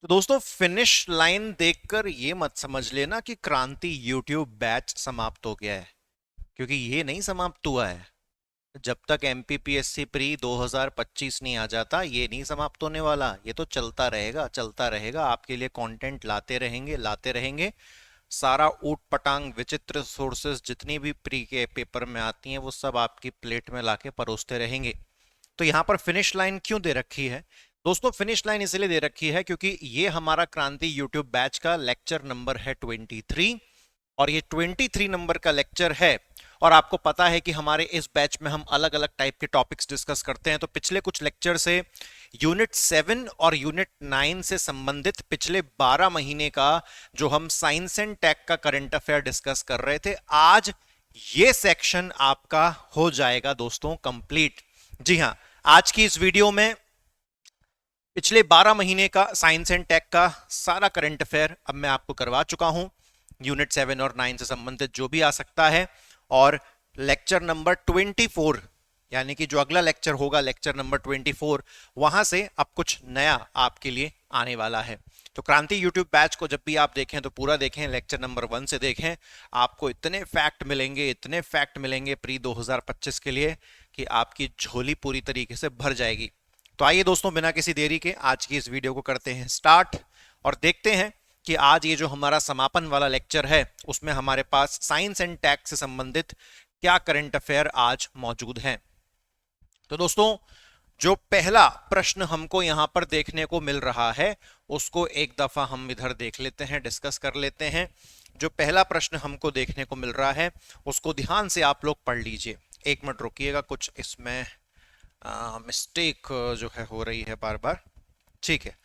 तो दोस्तों finish line देखकर ये मत समझ लेना कि क्रांति यूट्यूब बैच समाप्त हो गया है, क्योंकि ये नहीं समाप्त हुआ है। जब तक एमपीपीएससी प्री 2025 नहीं आ जाता ये नहीं समाप्त होने वाला। ये तो चलता रहेगा चलता रहेगा, आपके लिए कंटेंट लाते रहेंगे लाते रहेंगे। सारा ऊट पटांग विचित्र सोर्सेज जितनी भी प्री के पेपर में आती हैं वो सब आपकी प्लेट में लाके परोसते रहेंगे। तो यहाँ पर फिनिश लाइन क्यों दे रखी है दोस्तों? फिनिश लाइन इसलिए दे रखी है क्योंकि ये हमारा क्रांति यूट्यूब बैच का लेक्चर नंबर है 23 और ये 23 नंबर का लेक्चर है। और आपको पता है कि हमारे इस बैच में हम अलग अलग टाइप के टॉपिक्स डिस्कस करते हैं। तो पिछले कुछ लेक्चर से यूनिट 7 और यूनिट 9 से संबंधित पिछले 12 महीने का जो हम साइंस एंड टेक का करंट अफेयर डिस्कस कर रहे थे, आज ये सेक्शन आपका हो जाएगा दोस्तों कंप्लीट। जी हाँ, आज की इस वीडियो में पिछले 12 महीने का साइंस एंड टेक का सारा करंट अफेयर अब मैं आपको करवा चुका हूं। यूनिट 7 और 9 से संबंधित जो भी आ सकता है, और लेक्चर नंबर 24 यानी कि जो अगला लेक्चर होगा लेक्चर नंबर 24, वहां से अब कुछ नया आपके लिए आने वाला है। तो क्रांति यूट्यूब बैच को जब भी आप देखें तो पूरा देखें, लेक्चर नंबर 1 से देखें। आपको इतने फैक्ट मिलेंगे प्री 2025 के लिए कि आपकी झोली पूरी तरीके से भर जाएगी। तो आइए दोस्तों, बिना किसी देरी के आज की इस वीडियो को करते हैं स्टार्ट और देखते हैं कि आज ये जो हमारा समापन वाला लेक्चर है उसमें हमारे पास साइंस एंड टेक से संबंधित क्या करंट अफेयर आज मौजूद हैं। तो दोस्तों, जो पहला प्रश्न हमको यहां पर देखने को मिल रहा है उसको एक दफा हम इधर देख लेते हैं, डिस्कस कर लेते हैं। जो पहला प्रश्न हमको देखने को मिल रहा है उसको ध्यान से आप लोग पढ़ लीजिए। एक मिनट रुकिएगा, कुछ इसमें मिस्टेक जो है हो रही है बार बार। ठीक है,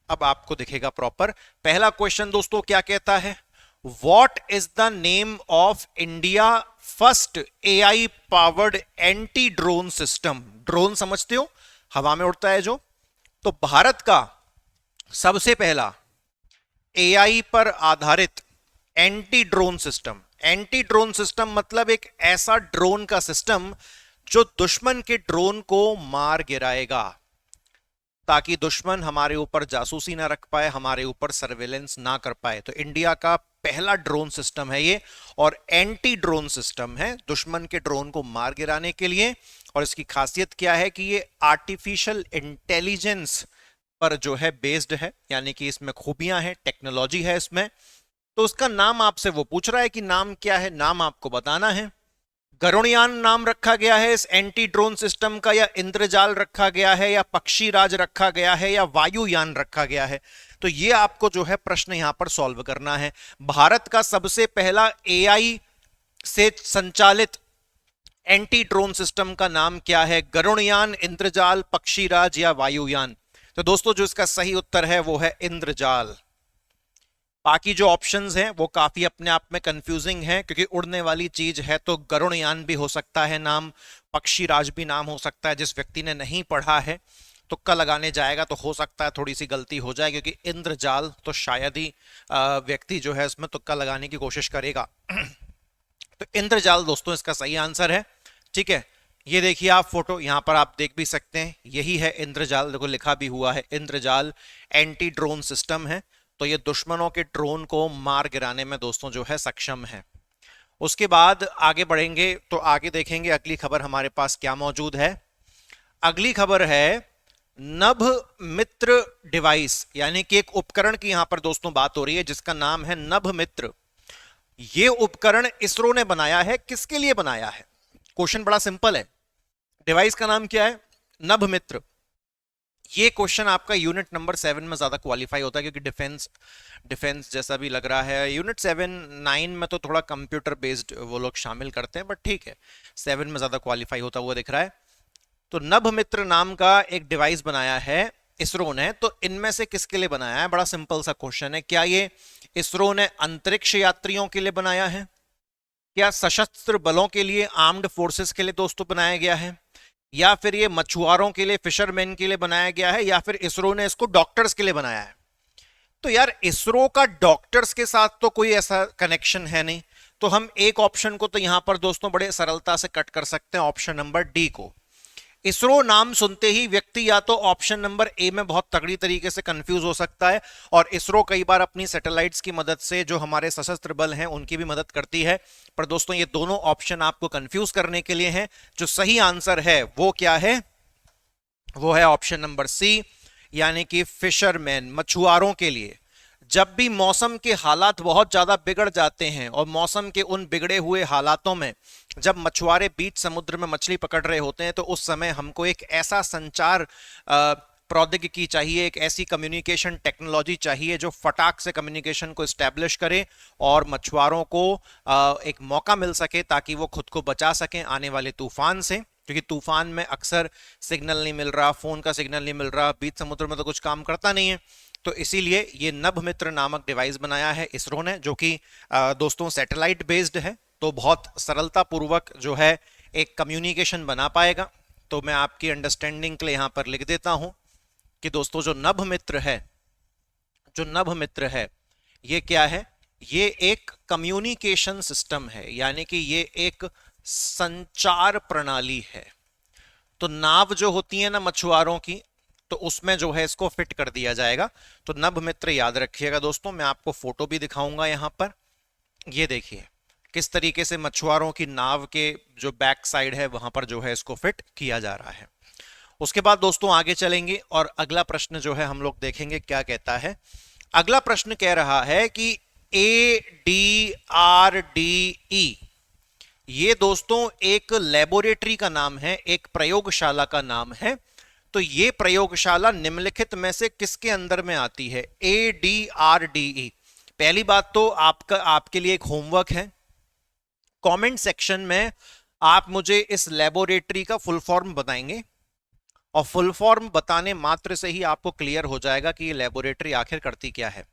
अब आपको दिखेगा प्रॉपर। पहला क्वेश्चन दोस्तों क्या कहता है? What is the name of India first AI powered anti drone system? Drone समझते हो, हवा में उड़ता है जो। तो भारत का सबसे पहला एआई पर आधारित एंटी ड्रोन सिस्टम मतलब एक ऐसा ड्रोन का सिस्टम जो दुश्मन के ड्रोन को मार गिराएगा, ताकि दुश्मन हमारे ऊपर जासूसी ना रख पाए, हमारे ऊपर सर्वेलेंस ना कर पाए। तो इंडिया का पहला ड्रोन सिस्टम है ये, और एंटी ड्रोन सिस्टम है दुश्मन के ड्रोन को मार गिराने के लिए। और इसकी खासियत क्या है कि ये आर्टिफिशियल इंटेलिजेंस पर जो है बेस्ड है, यानी कि इसमें खूबियां हैं, टेक्नोलॉजी है इसमें। तो उसका नाम आपसे वो पूछ रहा है कि नाम क्या है, नाम आपको बताना है। गरुड़यान नाम रखा गया है इस एंटी ड्रोन सिस्टम का, या इंद्रजाल रखा गया है, या पक्षी राज रखा गया है, या वायुयान रखा गया है? तो ये आपको जो है प्रश्न यहां पर सॉल्व करना है। भारत का सबसे पहला एआई से संचालित एंटी ड्रोन सिस्टम का नाम क्या है? गरुड़यान, इंद्रजाल, पक्षीराज या वायुयान? तो दोस्तों जो इसका सही उत्तर है वो है इंद्रजाल। बाकी जो ऑप्शंस हैं वो काफी अपने आप में कंफ्यूजिंग हैं, क्योंकि उड़ने वाली चीज है तो गरुड़यान भी हो सकता है नाम, पक्षीराज भी नाम हो सकता है। जिस व्यक्ति ने नहीं पढ़ा है तुक्का लगाने जाएगा तो हो सकता है थोड़ी सी गलती हो जाए, क्योंकि इंद्रजाल तो शायद ही व्यक्ति जो है इसमें तुक्का लगाने की कोशिश करेगा। तो इंद्रजाल दोस्तों इसका सही आंसर है। ठीक है, ये देखिए आप फोटो यहां पर आप देख भी सकते हैं, यही है इंद्रजाल। देखो लिखा भी हुआ है इंद्रजाल एंटी ड्रोन सिस्टम है। तो ये दुश्मनों के ड्रोन को मार गिराने में दोस्तों जो है सक्षम है। उसके बाद आगे बढ़ेंगे तो आगे देखेंगे अगली खबर हमारे पास क्या मौजूद है। अगली खबर है नभ मित्र डिवाइस, यानी कि एक उपकरण की यहां पर दोस्तों बात हो रही है जिसका नाम है नभ मित्र। ये उपकरण इसरो ने बनाया है, किसके लिए बनाया है? क्वेश्चन बड़ा सिंपल है। डिवाइस का नाम क्या है? नभ मित्र। ये क्वेश्चन आपका यूनिट नंबर 7 में ज्यादा क्वालिफाई होता है, क्योंकि डिफेंस जैसा भी लग रहा है। यूनिट 7 9 में तो थोड़ा कंप्यूटर बेस्ड वो लोग शामिल करते हैं, बट ठीक है 7 में ज्यादा क्वालिफाई होता हुआ दिख रहा है। तो नभ मित्र नाम का एक डिवाइस बनाया है इसरो ने। तो इनमें से किसके लिए बनाया है? बड़ा सिंपल सा क्वेश्चन है। क्या ये इसरो ने अंतरिक्ष यात्रियों के लिए बनाया है? क्या सशस्त्र बलों के लिए, आर्म्ड फोर्सेस के लिए दोस्तों बनाया गया है? या फिर ये मछुआरों के लिए, फिशरमैन के लिए बनाया गया है? या फिर इसरो ने इसको डॉक्टर्स के लिए बनाया है? तो यार इसरो का डॉक्टर्स के साथ तो कोई ऐसा कनेक्शन है नहीं, तो हम एक ऑप्शन को तो यहां पर दोस्तों बड़े सरलता से कट कर सकते हैं, ऑप्शन नंबर डी को। इसरो नाम सुनते ही व्यक्ति या तो ऑप्शन नंबर ए में बहुत तगड़ी तरीके से कंफ्यूज हो सकता है, और इसरो कई बार अपनी सैटेलाइट्स की मदद से जो हमारे सशस्त्र बल हैं उनकी भी मदद करती है। पर दोस्तों ये दोनों ऑप्शन आपको कंफ्यूज करने के लिए हैं। जो सही आंसर है वो क्या है? वो है ऑप्शन नंबर सी, यानी कि फिशरमैन, मछुआरों के लिए। जब भी मौसम के हालात बहुत ज्यादा बिगड़ जाते हैं और मौसम के उन बिगड़े हुए हालातों में जब मछुआरे बीच समुद्र में मछली पकड़ रहे होते हैं, तो उस समय हमको एक ऐसा संचार प्रौद्योगिकी चाहिए, एक ऐसी कम्युनिकेशन टेक्नोलॉजी चाहिए जो फटाक से कम्युनिकेशन को एस्टेब्लिश करे और मछुआरों को एक मौका मिल सके ताकि वो खुद को बचा सकें आने वाले तूफान से। क्योंकि तूफान में अक्सर सिग्नल नहीं मिल रहा, फोन का सिग्नल नहीं मिल रहा, बीच समुद्र में तो कुछ काम करता नहीं है। तो इसीलिए ये नभमित्र नामक डिवाइस बनाया है इसरो ने, जो कि दोस्तों सैटेलाइट बेस्ड है, तो बहुत सरलता पूर्वक जो है एक कम्युनिकेशन बना पाएगा। तो मैं आपकी अंडरस्टैंडिंग के लिए यहां पर लिख देता हूं कि दोस्तों जो नभमित्र है ये क्या है? ये एक कम्युनिकेशन सिस्टम है, यानी कि ये एक संचार प्रणाली है। तो नाव जो होती है ना मछुआरों की, तो उसमें जो है इसको फिट कर दिया जाएगा। तो नभमित्र याद रखिएगा दोस्तों, मैं आपको फोटो भी दिखाऊंगा यहां पर। ये देखिए किस तरीके से मछुआरों की नाव के जो बैक साइड है वहां पर जो है इसको फिट किया जा रहा है। उसके बाद दोस्तों आगे चलेंगे और अगला प्रश्न जो है हम लोग देखेंगे क्या कहता है। अगला प्रश्न कह रहा है कि ADRDE, ये दोस्तों एक लेबोरेटरी का नाम है, एक प्रयोगशाला का नाम है। तो ये प्रयोगशाला निम्नलिखित में से किसके अंदर में आती है? ADRDE। पहली बात तो आपके लिए एक होमवर्क है, कमेंट सेक्शन में आप मुझे इस लेबोरेटरी का फुल फॉर्म बताएंगे, और फुल फॉर्म बताने मात्र से ही आपको क्लियर हो जाएगा कि ये लेबोरेटरी आखिर करती क्या है।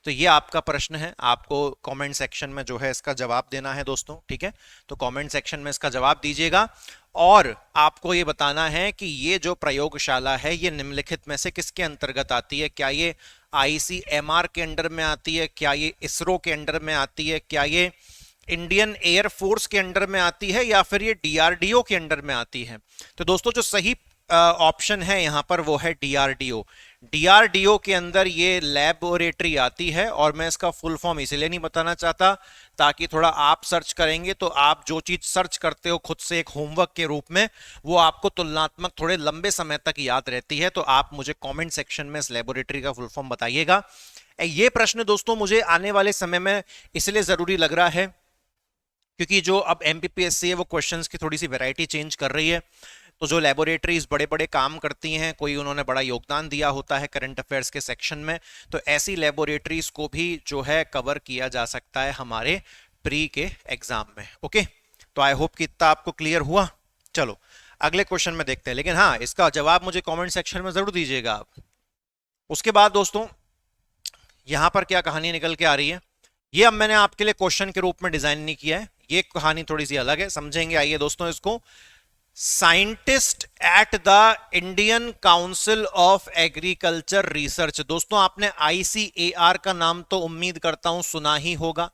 तो ये आपका प्रश्न है, आपको कमेंट सेक्शन में जो है इसका जवाब देना है दोस्तों, ठीक है? तो कमेंट सेक्शन में इसका जवाब दीजिएगा, और आपको ये बताना है कि ये जो प्रयोगशाला है ये निम्नलिखित में से किसके अंतर्गत आती है? क्या ये ICMR के अंडर में आती है? क्या ये इसरो के अंडर में आती है? क्या ये इंडियन एयर फोर्स के अंडर में आती है? या फिर ये DRDO के अंडर में आती है? तो दोस्तों जो सही ऑप्शन है यहां पर वो है DRDO। DRDO के अंदर ये लैबोरेटरी आती है, और मैं इसका फुल फॉर्म इसलिए नहीं बताना चाहता ताकि थोड़ा आप सर्च करेंगे तो आप जो चीज सर्च करते हो खुद से एक होमवर्क के रूप में, वो आपको तुलनात्मक थोड़े लंबे समय तक याद रहती है। तो आप मुझे कमेंट सेक्शन में इस लैबोरेटरी का फुल फॉर्म बताइएगा। ये प्रश्न दोस्तों मुझे आने वाले समय में इसलिए जरूरी लग रहा है क्योंकि जो अब MPPSC है वो क्वेश्चंस की थोड़ी सी वैरायटी चेंज कर रही है। तो जो लेबोरेटरीज बड़े बड़े काम करती हैं, कोई उन्होंने बड़ा योगदान दिया होता है करंट अफेयर्स के सेक्शन में, तो ऐसी लेबोरेटरीज को भी जो है कवर किया जा सकता है हमारे प्री के एग्जाम में। ओके, तो आई होप कि इतना आपको क्लियर हुआ। चलो अगले क्वेश्चन में देखते हैं, लेकिन हाँ इसका जवाब मुझे कमेंट सेक्शन में जरूर दीजिएगा आप। उसके बाद दोस्तों यहां पर क्या कहानी निकल के आ रही है, ये अब मैंने आपके लिए क्वेश्चन के रूप में डिजाइन नहीं किया है, ये कहानी थोड़ी सी अलग है, समझेंगे। आइए दोस्तों इसको। Scientist at the Indian council of agriculture research. दोस्तों आपने ICAR का नाम तो उम्मीद करता हूं सुना ही होगा।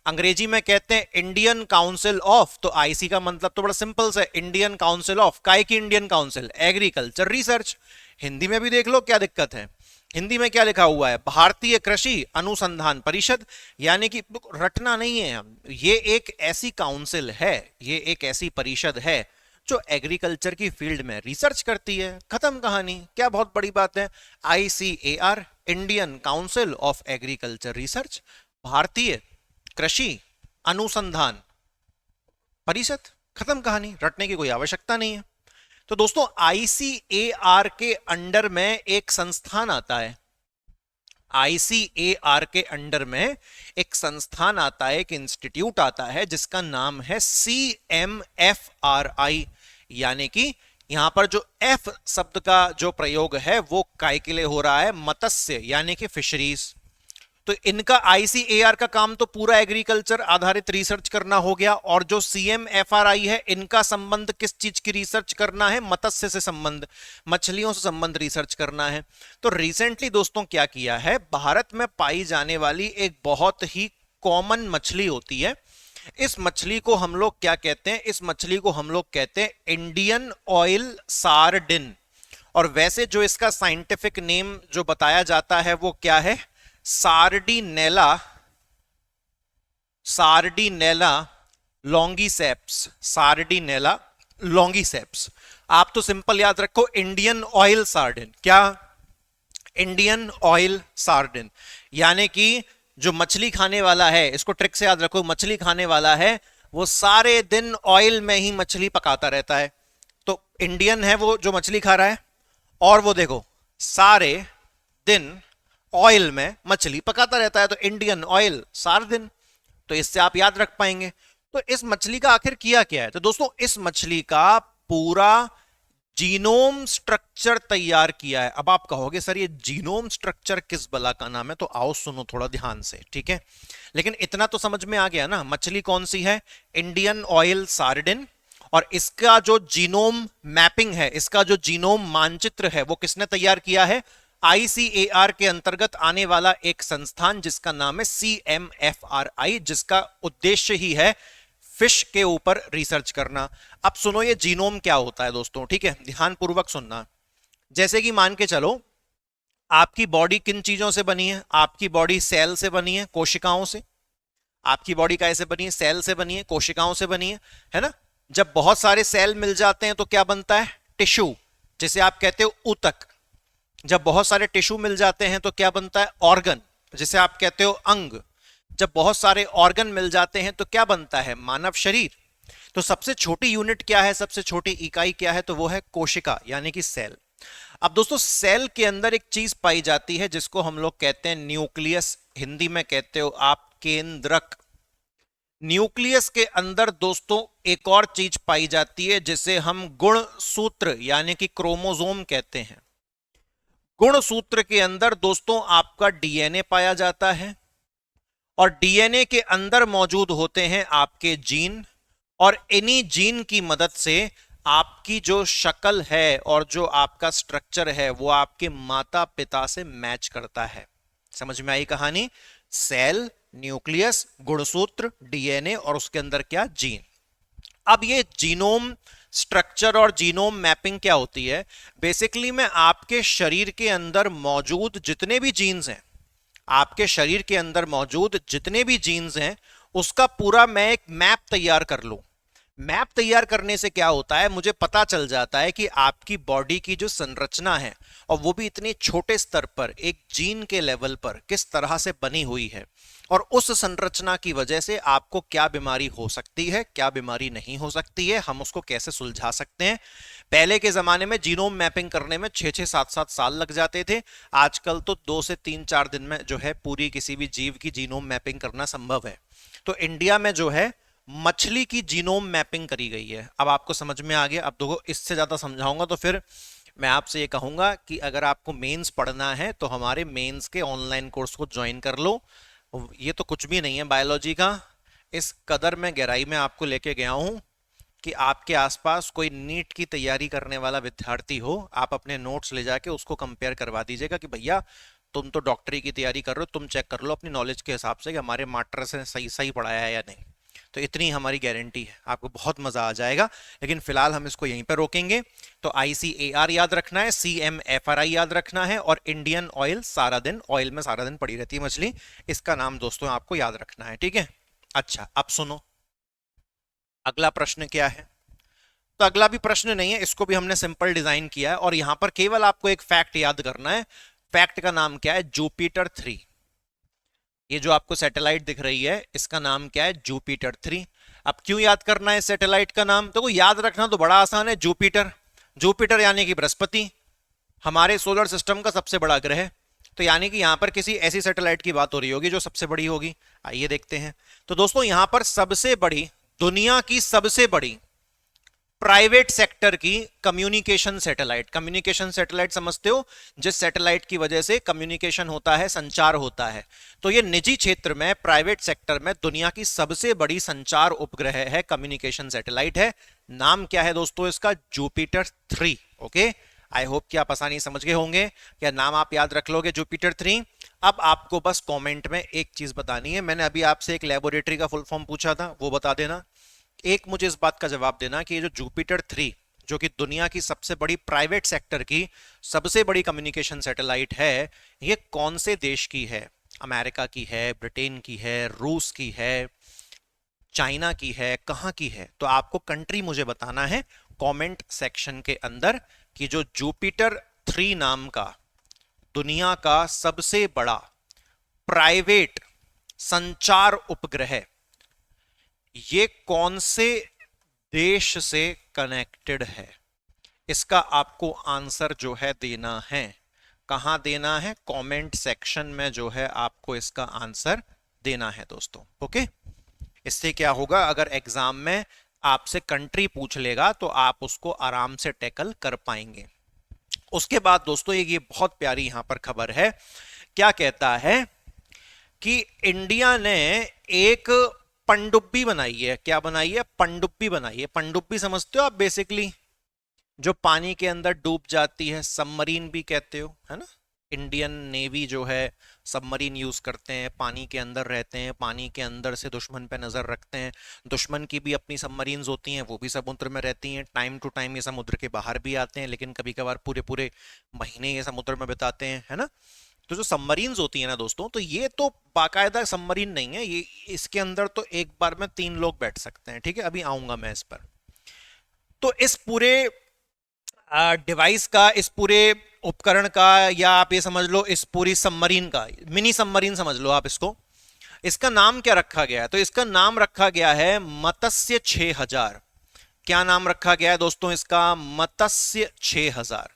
अंग्रेजी में कहते हैं इंडियन काउंसिल ऑफ, तो IC का मतलब तो बड़ा सिंपल से इंडियन काउंसिल ऑफ, काय की Indian council? Agriculture research. Hindi में भी देख लो क्या दिक्कत है, हिंदी में क्या लिखा हुआ है? भारतीय कृषि अनुसंधान परिषद। यानी कि रटना नहीं है हम, ये एक ऐसी काउंसिल है, ये एक ऐसी परिषद है जो एग्रीकल्चर की फील्ड में रिसर्च करती है। खत्म कहानी, क्या बहुत बड़ी बात है? ICAR, Indian council of agriculture research, भारतीय कृषि अनुसंधान परिषद, खत्म कहानी, रटने की कोई आवश्यकता नहीं है। तो दोस्तों ICAR के अंडर में एक संस्थान आता है, ICAR के अंडर में एक संस्थान आता है, एक इंस्टीट्यूट आता है जिसका नाम है CMFRI। यानी कि यहां पर जो F शब्द का जो प्रयोग है वो काय के लिए हो रहा है? मत्स्य, यानी कि फिशरीज। तो इनका ICAR का काम तो पूरा एग्रीकल्चर आधारित रिसर्च करना हो गया, और जो CMFRI है इनका संबंध किस चीज की रिसर्च करना है? मत्स्य से संबंध, मछलियों से संबंध रिसर्च करना है। तो रिसेंटली दोस्तों क्या किया है, भारत में पाई जाने वाली एक बहुत ही कॉमन मछली होती है, इस मछली को हम लोग क्या कहते हैं? इस मछली को हम लोग कहते हैं इंडियन ऑयल सार्डिन। और वैसे जो इसका साइंटिफिक नेम जो बताया जाता है वो क्या है? सार्डिनेला, सार्डिनेला लॉन्गीसेप्स, सार्डिनेला लॉन्गीसेप्स। आप तो सिंपल याद रखो इंडियन ऑयल सार्डिन। क्या? Indian oil sardine. यानी कि जो मछली खाने वाला है, इसको ट्रिक से याद रखो, मछली खाने वाला है वो सारे दिन ऑयल में ही मछली पकाता रहता है। तो इंडियन है वो जो मछली खा रहा है, और वो देखो सारे दिन ऑयल में मछली पकाता रहता है, तो इंडियन ऑयल सार्डिन। तो इससे आप याद रख पाएंगे। तो इस मछली का आखिर किया क्या है? तो दोस्तों इस मछली का पूरा जीनोम स्ट्रक्चर तैयार किया है। अब आप कहोगे सर ये जीनोम स्ट्रक्चर किस बला का नाम है? तो आओ सुनो थोड़ा ध्यान से, ठीक है। लेकिन इतना तो समझ में आ गया ना, मछली कौन सी है? Indian oil sardine. और इसका जो जीनोम मैपिंग है, इसका जो जीनोम मानचित्र है, वो किसने तैयार किया है? ICAR के अंतर्गत आने वाला एक संस्थान जिसका नाम है CMFRI, जिसका उद्देश्य ही है फिश के ऊपर रिसर्च करना। अब सुनो ये जीनोम क्या होता है दोस्तों, ठीक है, ध्यान पूर्वक सुनना। जैसे कि मान के चलो आपकी बॉडी किन चीजों से बनी है? आपकी बॉडी सेल से बनी है, कोशिकाओं से। आपकी बॉडी कैसे बनी है? सेल से बनी है, कोशिकाओं से बनी है ना। जब बहुत सारे सेल मिल जाते हैं तो क्या बनता है? टिश्यू, जिसे आप कहते हो ऊतक। जब बहुत सारे टिश्यू मिल जाते हैं तो क्या बनता है? ऑर्गन, जिसे आप कहते हो अंग। जब बहुत सारे ऑर्गन मिल जाते हैं तो क्या बनता है? मानव शरीर। तो सबसे छोटी यूनिट क्या है? सबसे छोटी इकाई क्या है? तो वो है कोशिका, यानी कि सेल। अब दोस्तों सेल के अंदर एक चीज पाई जाती है जिसको हम लोग कहते हैं न्यूक्लियस, हिंदी में कहते हो आप केंद्रक। न्यूक्लियस के अंदर दोस्तों एक और चीज पाई जाती है जिसे हम गुणसूत्र यानी कि क्रोमोसोम कहते हैं। गुणसूत्र के अंदर दोस्तों आपका डीएनए पाया जाता है, और डीएनए के अंदर मौजूद होते हैं आपके जीन, और इन्हीं जीन की मदद से आपकी जो शक्ल है और जो आपका स्ट्रक्चर है वो आपके माता पिता से मैच करता है। समझ में आई कहानी? सेल, न्यूक्लियस, गुणसूत्र, डीएनए और उसके अंदर क्या? जीन। अब ये जीनोम स्ट्रक्चर और जीनोम मैपिंग क्या होती है? बेसिकली में आपके शरीर के अंदर मौजूद जितने भी जीन्स हैं, आपके शरीर के अंदर मौजूद जितने भी जीन्स हैं, उसका पूरा मैं एक मैप तैयार कर लूं। मैप तैयार करने से क्या होता है? मुझे पता चल जाता है कि आपकी बॉडी की जो संरचना है, और वो भी इतने छोटे स्तर पर, एक जीन के लेवल पर, किस तरह से बनी हुई है, और उस संरचना की वजह से आपको क्या बीमारी हो सकती है, क्या बीमारी नहीं हो सकती है, हम उसको कैसे सुलझा सकते हैं। पहले के जमाने में जीनोम मैपिंग करने में 6-6, 7-7 साल लग जाते थे। आजकल तो 2 से 3-4 दिन में जो है पूरी किसी भी जीव की जीनोम मैपिंग करना संभव है। तो इंडिया में जो है मछली की जीनोम मैपिंग करी गई है। अब आपको समझ में आ गया। अब देखो इससे ज्यादा समझाऊंगा तो फिर मैं आपसे ये कहूंगा कि अगर आपको मेंस पढ़ना है तो हमारे मेंस के ऑनलाइन कोर्स को ज्वाइन कर लो। ये तो कुछ भी नहीं है बायोलॉजी का, इस कदर मैं गहराई में आपको लेके गया हूं कि आपके आसपास कोई नीट की तैयारी करने वाला विद्यार्थी हो, आप अपने नोट्स ले जाके उसको कंपेयर करवा दीजिएगा कि भैया तुम तो डॉक्टरी की तैयारी कर रहे हो, तुम चेक कर लो अपनी नॉलेज के हिसाब से कि हमारे मास्टर से सही सही पढ़ाया है या नहीं। तो इतनी हमारी गारंटी है, आपको बहुत मजा आ जाएगा। लेकिन फिलहाल हम इसको यहीं पर रोकेंगे। तो ICAR याद रखना है, CMFRI याद रखना है, और इंडियन ऑयल, सारा दिन ऑयल में सारा दिन पड़ी रहती है मछली, इसका नाम दोस्तों आपको याद रखना है, ठीक है। अच्छा अब सुनो अगला प्रश्न क्या है। तो अगला भी प्रश्न नहीं है, इसको भी हमने सिंपल डिजाइन किया है, और यहां पर केवल आपको एक फैक्ट याद करना है। फैक्ट का नाम क्या है? जुपिटर 3। ये जो आपको सैटेलाइट दिख रही है इसका नाम क्या है? जुपिटर 3। अब क्यों याद करना है सैटेलाइट का नाम? तो याद रखना तो बड़ा आसान है, जुपिटर। जुपिटर यानी कि बृहस्पति, हमारे सोलर सिस्टम का सबसे बड़ा ग्रह। तो यानी कि यहां पर किसी ऐसी सैटेलाइट की बात हो रही होगी जो सबसे बड़ी होगी। आइए देखते हैं। तो दोस्तों यहां पर सबसे बड़ी, दुनिया की सबसे बड़ी प्राइवेट सेक्टर की कम्युनिकेशन सैटेलाइट, कम्युनिकेशन सैटेलाइट समझते हो, जिस सैटेलाइट की वजह से कम्युनिकेशन होता है, संचार होता है। तो ये निजी क्षेत्र में, प्राइवेट सेक्टर में दुनिया की सबसे बड़ी संचार उपग्रह है, कम्युनिकेशन सैटेलाइट है। नाम क्या है दोस्तों इसका? जुपिटर 3। ओके, आई होप कि आप आसानी समझ गए होंगे। क्या नाम आप याद रख लोगे? जुपिटर 3। अब आपको बस कमेंट में एक चीज बतानी है। मैंने अभी आपसे एक लेबोरेटरी का फुल फॉर्म पूछा था, वो बता देना। एक मुझे इस बात का जवाब देना कि ये जो जुपिटर 3, जो कि दुनिया की सबसे बड़ी प्राइवेट सेक्टर की सबसे बड़ी कम्युनिकेशन सैटेलाइट है, ये कौन से देश की है? अमेरिका की है, ब्रिटेन की है, रूस की है, चाइना की है, कहां की है? तो आपको कंट्री मुझे बताना है कमेंट सेक्शन के अंदर कि जो जुपिटर 3 नाम का दुनिया का सबसे बड़ा प्राइवेट संचार उपग्रह, ये कौन से देश से कनेक्टेड है? इसका आपको आंसर जो है देना है। कहां देना है? कमेंट सेक्शन में जो है आपको इसका आंसर देना है दोस्तों। ओके, इससे क्या होगा, अगर एग्जाम में आपसे कंट्री पूछ लेगा तो आप उसको आराम से टैकल कर पाएंगे। उसके बाद दोस्तों ये बहुत प्यारी यहां पर खबर है। क्या कहता है कि इंडिया ने एक पनडुब्बी बनाई है। क्या बनाई है? पनडुब्बी बनाई है। पनडुब्बी समझते हो आप? बेसिकली जो पानी के अंदर डूब जाती है, सबमरीन भी कहते हो, है ना। इंडियन नेवी जो है सबमरीन यूज करते हैं, पानी के अंदर रहते हैं, पानी के अंदर से दुश्मन पे नजर रखते हैं। दुश्मन की भी अपनी सबमरीन्स होती हैं, वो भी समुद्र में रहती हैं। टाइम टू टाइम ये समुद्र के बाहर भी आते हैं, लेकिन कभी कभार पूरे पूरे महीने ये समुद्र में बिताते हैं, है ना। तो जो सबमरीन्स होती है ना दोस्तों, तो ये तो बाकायदा सबमरीन नहीं है ये, इसके अंदर तो एक बार में 3 लोग बैठ सकते हैं। ठीक है, अभी आऊंगा मैं इस पर। तो इस पूरे डिवाइस का, इस पूरे उपकरण का, या आप ये समझ लो इस पूरी सबमरीन का, मिनी सबमरीन समझ लो आप इसको, इसका नाम क्या रखा गया है? तो इसका नाम रखा गया है मत्स्य 6000। क्या नाम रखा गया है दोस्तों इसका? मत्स्य 6000।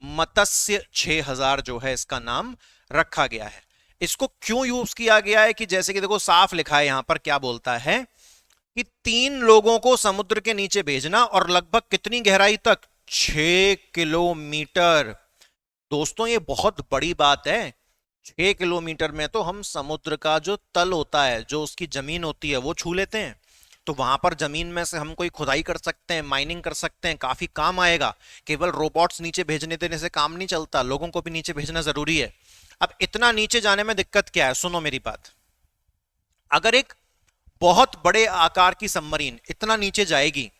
मत्स्य 6000 जो है इसका नाम रखा गया है। इसको क्यों यूज किया गया है कि जैसे कि देखो साफ लिखा है यहां पर, क्या बोलता है कि 3 लोगों को समुद्र के नीचे भेजना और लगभग कितनी गहराई तक? 6 किलोमीटर। दोस्तों ये बहुत बड़ी बात है। 6 किलोमीटर में तो हम समुद्र का जो तल होता है, जो उसकी जमीन होती है, वो छू लेते हैं। तो वहां पर जमीन में से हम कोई खुदाई कर सकते हैं, माइनिंग कर सकते हैं, काफी काम आएगा। केवल रोबोट्स नीचे भेजने देने से काम नहीं चलता, लोगों को भी नीचे भेजना जरूरी है। अब इतना नीचे जाने में दिक्कत क्या है? सुनो मेरी बात। अगर एक बहुत बड़े आकार की सबमरीन इतना नीचे जाएगी,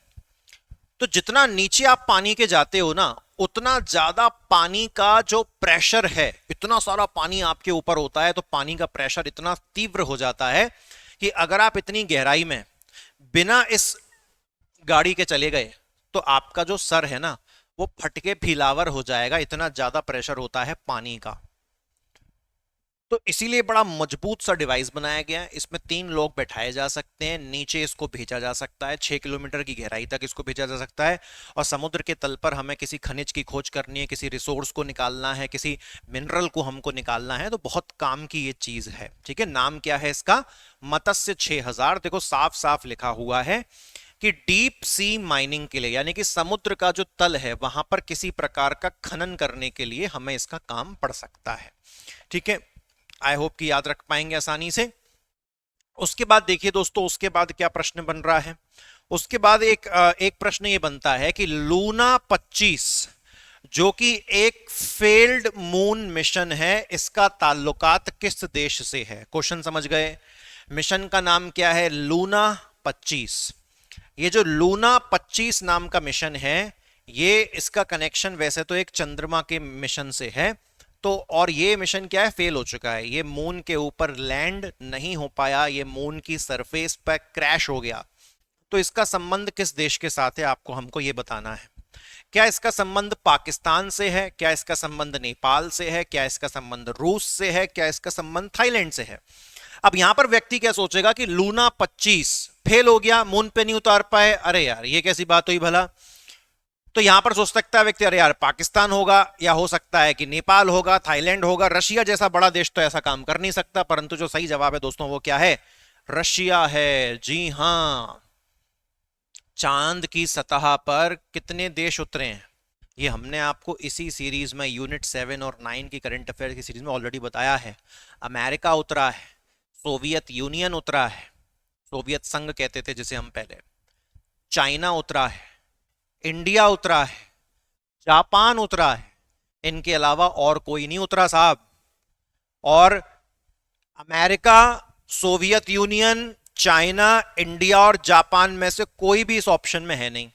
तो जितना नीचे आप पानी के जाते हो ना, उतना ज्यादा पानी का जो प्रेशर है, इतना सारा पानी आपके ऊपर होता है, तो पानी का प्रेशर इतना तीव्र हो जाता है कि अगर आप इतनी गहराई में बिना इस गाड़ी के चले गए, तो आपका जो सर है ना, वो फटके फीलावर हो जाएगा। इतना ज्यादा प्रेशर होता है पानी का। तो इसीलिए बड़ा मजबूत सा डिवाइस बनाया गया है। इसमें 3 लोग बैठाए जा सकते हैं, नीचे इसको भेजा जा सकता है, 6 किलोमीटर की गहराई तक इसको भेजा जा सकता है। और समुद्र के तल पर हमें किसी खनिज की खोज करनी है, किसी रिसोर्स को निकालना है, किसी मिनरल को हमको निकालना है, तो बहुत काम की ये चीज है। ठीक है, नाम क्या है इसका? मत्स्य 6000। देखो साफ साफ लिखा हुआ है कि डीप सी माइनिंग के लिए, यानी कि समुद्र का जो तल है वहां पर किसी प्रकार का खनन करने के लिए हमें इसका काम पड़ सकता है। ठीक है, आई होप कि याद रख पाएंगे आसानी से। उसके बाद देखिए दोस्तों, उसके बाद क्या प्रश्न बन रहा है? उसके बाद एक प्रश्न ये बनता है कि लूना 25, जो कि एक फेल्ड मून मिशन है, इसका ताल्लुकात किस देश से है? क्वेश्चन समझ गए? मिशन का नाम क्या है? लूना 25। ये जो लूना 25 नाम का मिशन है, ये इसका कनेक्शन वैसे तो एक चंद्रमा के मिशन से है, तो और ये मिशन क्या है? फेल हो चुका है। ये मून के ऊपर लैंड नहीं हो पाया, ये मून की सरफेस पर क्रैश हो गया। तो इसका संबंध किस देश के साथ है, आपको हमको ये बताना है। क्या इसका संबंध पाकिस्तान से है? क्या इसका संबंध नेपाल से है? क्या इसका संबंध रूस से है? क्या इसका संबंध थाईलैंड से है? अब यहां पर व्यक्ति क्या सोचेगा कि लूना 25 फेल हो गया, मून पे नहीं उतार पाए, अरे यार ये कैसी बात हुई भला। तो यहां पर सोच सकता है व्यक्ति, अरे यार पाकिस्तान होगा, या हो सकता है कि नेपाल होगा, थाईलैंड होगा, रशिया जैसा बड़ा देश तो ऐसा काम कर नहीं सकता। परंतु जो सही जवाब है दोस्तों वो क्या है? रशिया है। जी हां, चांद की सतह पर कितने देश उतरे हैं? ये हमने आपको इसी सीरीज में यूनिट 7 और 9 की करंट अफेयर की सीरीज में ऑलरेडी बताया है। अमेरिका उतरा है, सोवियत यूनियन उतरा है, सोवियत संघ कहते थे जिसे हम पहले, चाइना उतरा है, इंडिया उतरा है, जापान उतरा है, इनके अलावा और कोई नहीं उतरा साहब। और America, Soviet union, China, India और जापान में से कोई भी इस ऑप्शन में है नहीं।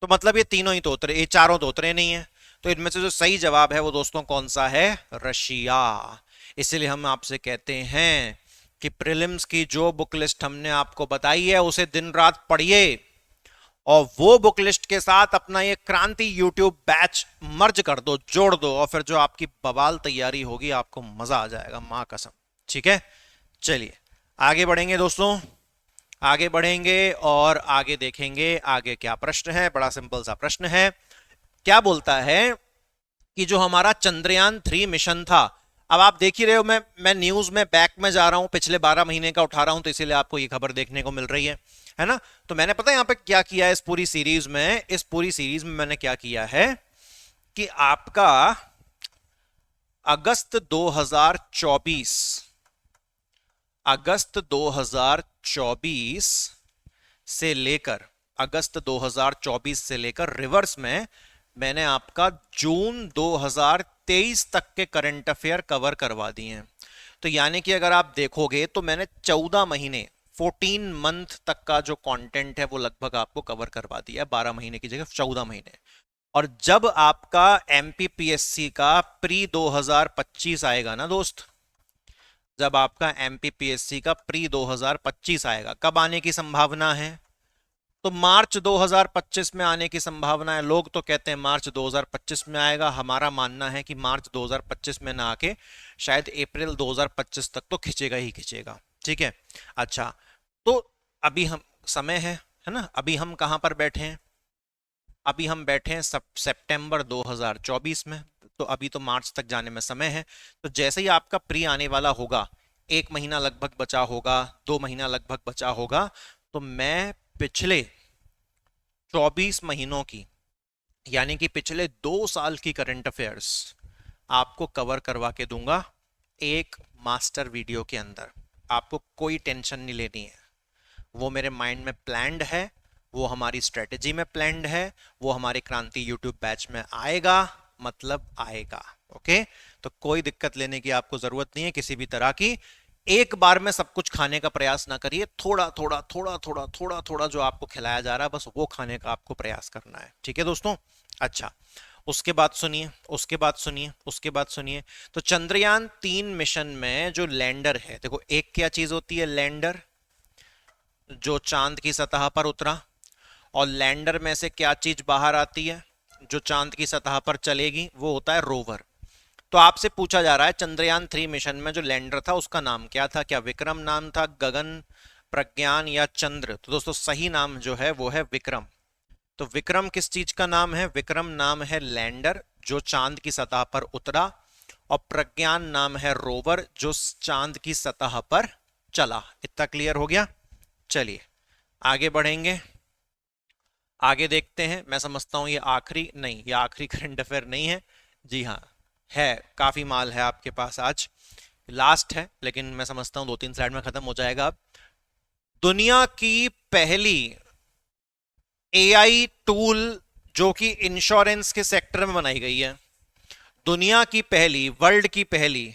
तो मतलब ये तीनों ही तो उतरे, ये चारों तो उतरे नहीं है। तो इनमें से जो सही जवाब है वो दोस्तों कौन सा है? रशिया। इसलिए हम आपसे कहते हैं कि प्रीलिम्स की जो बुक लिस्ट हमने आपको बताई है उसे दिन रात पढ़िए, और वो बुक लिस्ट के साथ अपना ये क्रांति यूट्यूब बैच मर्ज कर दो, जोड़ दो, और फिर जो आपकी बवाल तैयारी होगी आपको मजा आ जाएगा, मां कसम। ठीक है, चलिए आगे बढ़ेंगे दोस्तों, आगे बढ़ेंगे और आगे देखेंगे आगे क्या प्रश्न है। बड़ा सिंपल सा प्रश्न है। क्या बोलता है कि जो हमारा चंद्रयान 3 मिशन था, अब आप देख ही रहे हो, मैं न्यूज में बैक में जा रहा हूं, पिछले 12 महीने का उठा रहा हूं, तो इसीलिए आपको ये खबर देखने को मिल रही है ना। तो मैंने पता है यहां पे क्या किया है, इस पूरी सीरीज में, इस पूरी सीरीज में मैंने क्या किया है कि आपका अगस्त 2024, अगस्त 2024 से लेकर, अगस्त 2024 से लेकर रिवर्स में मैंने आपका जून 2023 तक के करंट अफेयर कवर करवा दिए हैं। तो यानी कि अगर आप देखोगे तो मैंने 14 महीने, 14 मंथ तक का जो कंटेंट है वो लगभग आपको कवर करवा दिया है, 12 महीने की जगह 14 महीने। और जब आपका एमपीपीएससी का प्री 2025 आएगा ना दोस्त, जब आपका एमपीपीएससी का प्री 2025 आएगा, कब आने की संभावना है? तो मार्च 2025 में आने की संभावना है। लोग तो कहते हैं मार्च 2025 में आएगा, हमारा मानना है कि मार्च 2025 में ना आके शायद अप्रैल 2025 तक तो खिंचेगा ही खिंचेगा। ठीक है, अच्छा, तो अभी हम समय है ना, अभी हम कहां पर बैठे हैं? अभी हम बैठे हैं सितंबर 2024 में, तो अभी तो मार्च तक जाने में समय है। तो जैसे ही आपका प्री आने वाला होगा, 1 महीना लगभग बचा होगा, 2 महीना लगभग बचा होगा, तो मैं पिछले 24 महीनों की, यानी कि पिछले 2 साल की करंट अफेयर्स आपको कवर करवा के दूंगा एक मास्टर वीडियो के अंदर। आपको कोई टेंशन नहीं लेनी है, वो मेरे माइंड में प्लान्ड है, वो हमारी स्ट्रेटेजी में प्लान्ड है, वो हमारे क्रांति यूट्यूब बैच में आएगा, मतलब आएगा। ओके, तो कोई दिक्कत लेने की आपको जरूरत नहीं है किसी भी तरह की। एक बार में सब कुछ खाने का प्रयास ना करिए, थोड़ा थोड़ा थोड़ा थोड़ा थोड़ा थोड़ा जो आपको खिलाया जा रहा है बस वो खाने का आपको प्रयास करना है। ठीक है दोस्तों, अच्छा, उसके बाद सुनिए, उसके बाद सुनिए, उसके बाद सुनिए। तो चंद्रयान 3 मिशन में जो लैंडर है, देखो एक क्या चीज होती है, लैंडर जो चांद की सतह पर उतरा, और लैंडर में से क्या चीज बाहर आती है जो चांद की सतह पर चलेगी, वो होता है रोवर। तो आपसे पूछा जा रहा है चंद्रयान 3 मिशन में जो लैंडर था उसका नाम क्या था? क्या विक्रम नाम था, गगन, प्रज्ञान या चंद्र? तो दोस्तों सही नाम जो है वो है विक्रम। तो विक्रम किस चीज का नाम है? विक्रम नाम है लैंडर जो चांद की सतह पर उतरा, और प्रज्ञान नाम है रोवर जो चांद की सतह पर चला। इतना क्लियर हो गया? चलिए आगे बढ़ेंगे, आगे देखते हैं। मैं समझता हूं ये आखिरी नहीं, ये आखिरी करंट अफेयर नहीं है। जी हाँ है, काफी माल है आपके पास आज, लास्ट है, लेकिन मैं समझता हूं 2-3 स्लाइड में खत्म हो जाएगा। अब दुनिया की पहली एआई टूल जो कि इंश्योरेंस के सेक्टर में बनाई गई है, दुनिया की पहली, वर्ल्ड की पहली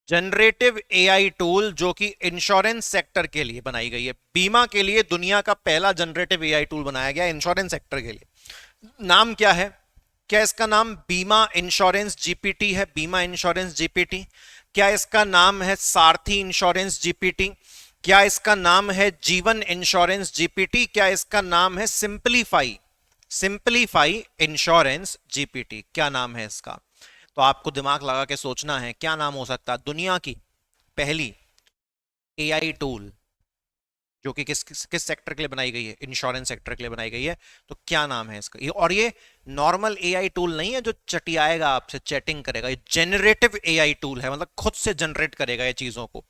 जनरेटिव एआई टूल जो कि इंश्योरेंस सेक्टर के लिए बनाई गई है, बीमा के लिए दुनिया का पहला जनरेटिव एआई टूल बनाया गया इंश्योरेंस सेक्टर के लिए। नाम क्या है? क्या इसका नाम बीमा इंश्योरेंस जीपीटी है? बीमा इंश्योरेंस जीपीटी। क्या इसका नाम है सारथी इंश्योरेंस जीपीटी? क्या इसका नाम है जीवन इंश्योरेंस जीपीटी? क्या इसका नाम है सिंपलीफाई, सिंपलीफाई इंश्योरेंस जीपीटी? क्या नाम है इसका? तो आपको दिमाग लगा के सोचना है क्या नाम हो सकता है दुनिया की पहली एआई टूल जो कि किस सेक्टर के लिए बनाई गई है? इंश्योरेंस सेक्टर के लिए बनाई गई है। तो क्या नाम है इसका? और ये नॉर्मल एआई टूल नहीं है जो चटियाएगा आपसे, चैटिंग करेगा, ये जेनरेटिव एआई टूल है, मतलब खुद से जनरेट करेगा ये चीजों को।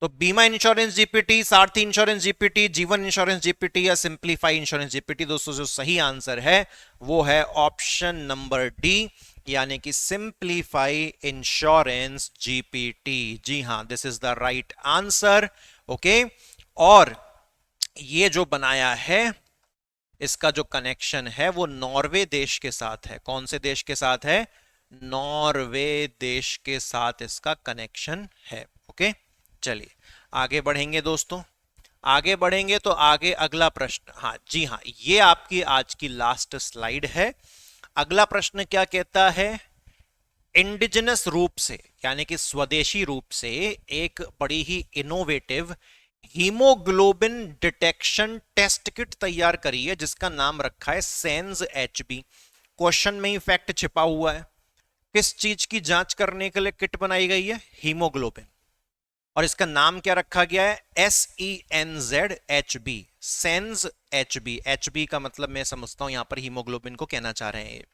तो बीमा इंश्योरेंस जीपीटी, सारथी इंश्योरेंस जीपीटी, जीवन इंश्योरेंस जीपीटी या सिंपलीफाई इंश्योरेंस जीपीटी? दोस्तों जो सही आंसर है वो है ऑप्शन नंबर डी, यानी कि सिंपलीफाई इंश्योरेंस जीपीटी। जी हां, this is the right answer. Okay, और ये जो बनाया है इसका जो कनेक्शन है वो नॉर्वे देश के साथ है। कौन से देश के साथ है? नॉर्वे देश के साथ इसका कनेक्शन है। ओके, चलिए आगे बढ़ेंगे दोस्तों। आगे बढ़ेंगे तो आगे अगला प्रश्न, हाँ जी हाँ, ये आपकी आज की लास्ट स्लाइड है। अगला प्रश्न क्या कहता है, इंडिजिनस रूप से यानी कि स्वदेशी रूप से एक बड़ी ही innovative haemoglobin detection test kit तैयार करी है जिसका नाम रखा है सेंस एचबी। क्वेश्चन में ही फैक्ट छिपा हुआ है। किस चीज की जांच करने के लिए किट बनाई गई है, हीमोग्लोबिन, और इसका नाम क्या रखा गया है, SENZ-HB, सेंस एचबी। एचबी का मतलब मैं समझता हूं यहां पर हीमोग्लोबिन को कहना चाह रहे हैं।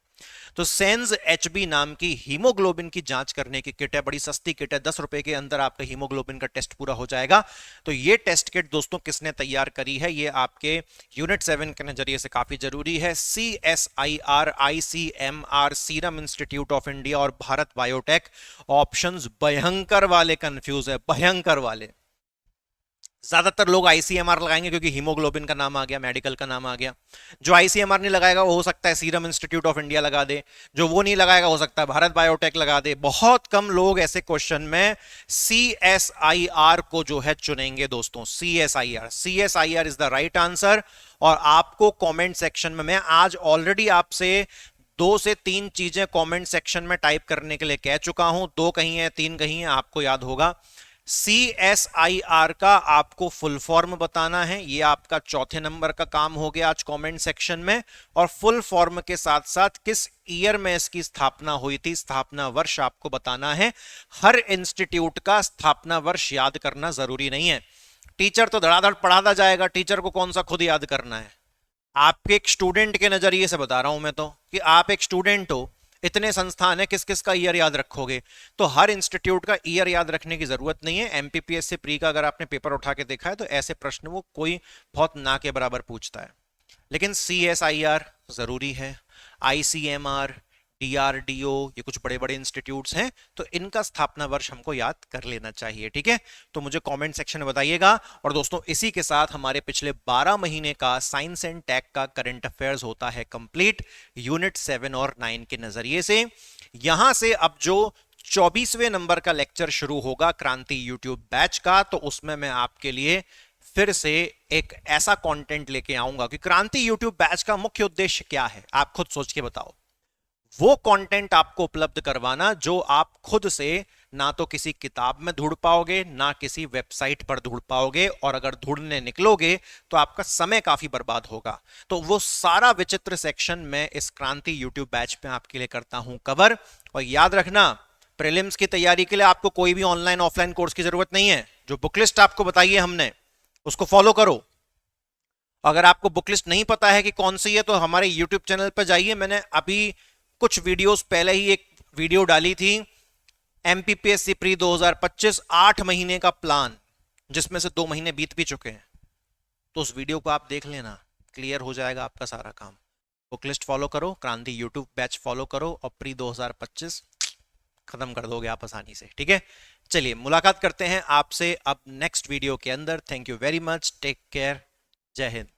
तो सेंस एचबी नाम की हीमोग्लोबिन की जांच करने की किट है, बड़ी सस्ती किट है, 10 रुपए के अंदर आपका हीमोग्लोबिन का टेस्ट पूरा हो जाएगा। तो ये टेस्ट किट दोस्तों किसने तैयार करी है, ये आपके यूनिट 7 के नजरिए से काफी जरूरी है। CSIR, ICMR, serum institute of India और भारत बायोटेक। ऑप्शंस भयंकर वाले कंफ्यूज है, भयंकर वाले। ज्यादातर लोग आईसीएमआर लगाएंगे क्योंकि हीमोग्लोबिन का नाम आ गया, मेडिकल का नाम आ गया। जो आईसीएमआर नहीं लगाएगा वो हो सकता है सीरम इंस्टीट्यूट ऑफ इंडिया लगा दे, जो वो नहीं लगाएगा हो सकता है भारत बायोटेक लगा दे। बहुत कम लोग ऐसे क्वेश्चन में CSIR को जो है चुनेंगे दोस्तों। CSIR is the right answer. और आपको कॉमेंट सेक्शन में, मैं आज ऑलरेडी आपसे 2 से 3 चीजें कॉमेंट सेक्शन में टाइप करने के लिए कह चुका हूं, 2 कहीं है 3 कहीं है, आपको याद होगा। CSIR का आपको फुल फॉर्म बताना है, ये आपका चौथे नंबर का काम हो गया आज कमेंट सेक्शन में। और फुल फॉर्म के साथ साथ किस ईयर में इसकी स्थापना हुई थी, स्थापना वर्ष आपको बताना है। हर इंस्टीट्यूट का स्थापना वर्ष याद करना जरूरी नहीं है। टीचर तो धड़ाधड़ पढ़ाता जाएगा, टीचर को कौन सा खुद याद करना है। आपके एक स्टूडेंट के नजरिए से बता रहा हूं मैं तो, कि आप एक स्टूडेंट हो, इतने संस्थान है, किस किस का ईयर याद रखोगे। तो हर इंस्टीट्यूट का ईयर याद रखने की जरूरत नहीं है। एमपीपीएससी प्री का अगर आपने पेपर उठा के देखा है तो ऐसे प्रश्न वो कोई बहुत ना के बराबर पूछता है। लेकिन CSIR जरूरी है, ICMR, DRDO, ये कुछ बड़े बड़े इंस्टीट्यूट्स हैं, तो इनका स्थापना वर्ष हमको याद कर लेना चाहिए। ठीक है, तो मुझे कमेंट सेक्शन में बताइएगा। और दोस्तों इसी के साथ हमारे पिछले 12 महीने का साइंस एंड टेक का करंट अफेयर्स होता है कंप्लीट, यूनिट 7 और 9 के नजरिए से। यहां से अब जो 24वें नंबर का लेक्चर शुरू होगा क्रांति यूट्यूब बैच का, तो उसमें मैं आपके लिए फिर से एक ऐसा कंटेंट लेके आऊंगा कि क्रांति यूट्यूब बैच का मुख्य उद्देश्य क्या है, आप खुद सोच के बताओ। वो कंटेंट आपको उपलब्ध करवाना जो आप खुद से ना तो किसी किताब में ढूंढ पाओगे, ना किसी वेबसाइट पर ढूंढ पाओगे, और अगर ढूंढने निकलोगे तो आपका समय काफी बर्बाद होगा। तो वो सारा विचित्र सेक्शन मैं इस क्रांति यूट्यूब बैच में आपके लिए करता हूं कवर। और याद रखना, प्रीलिम्स की तैयारी के लिए आपको कोई भी ऑनलाइन ऑफलाइन कोर्स की जरूरत नहीं है। जो बुकलिस्ट आपको बताइए हमने, उसको फॉलो करो। अगर आपको बुकलिस्ट नहीं पता है कि कौन सी है, तो हमारे यूट्यूब चैनल पर जाइए। मैंने अभी कुछ वीडियोस पहले ही एक वीडियो डाली थी, एमपीपीएससी प्री 2025 8 महीने का प्लान, जिसमें से 2 महीने बीत भी चुके हैं। तो उस वीडियो को आप देख लेना, क्लियर हो जाएगा आपका सारा काम। बुकलिस्ट फॉलो करो, क्रांति यूट्यूब बैच फॉलो करो, और प्री 2025 खत्म कर दोगे आप आसानी से। ठीक है, चलिए मुलाकात करते हैं आपसे अब नेक्स्ट वीडियो के अंदर। Thank you very much, take care, Jai Hind.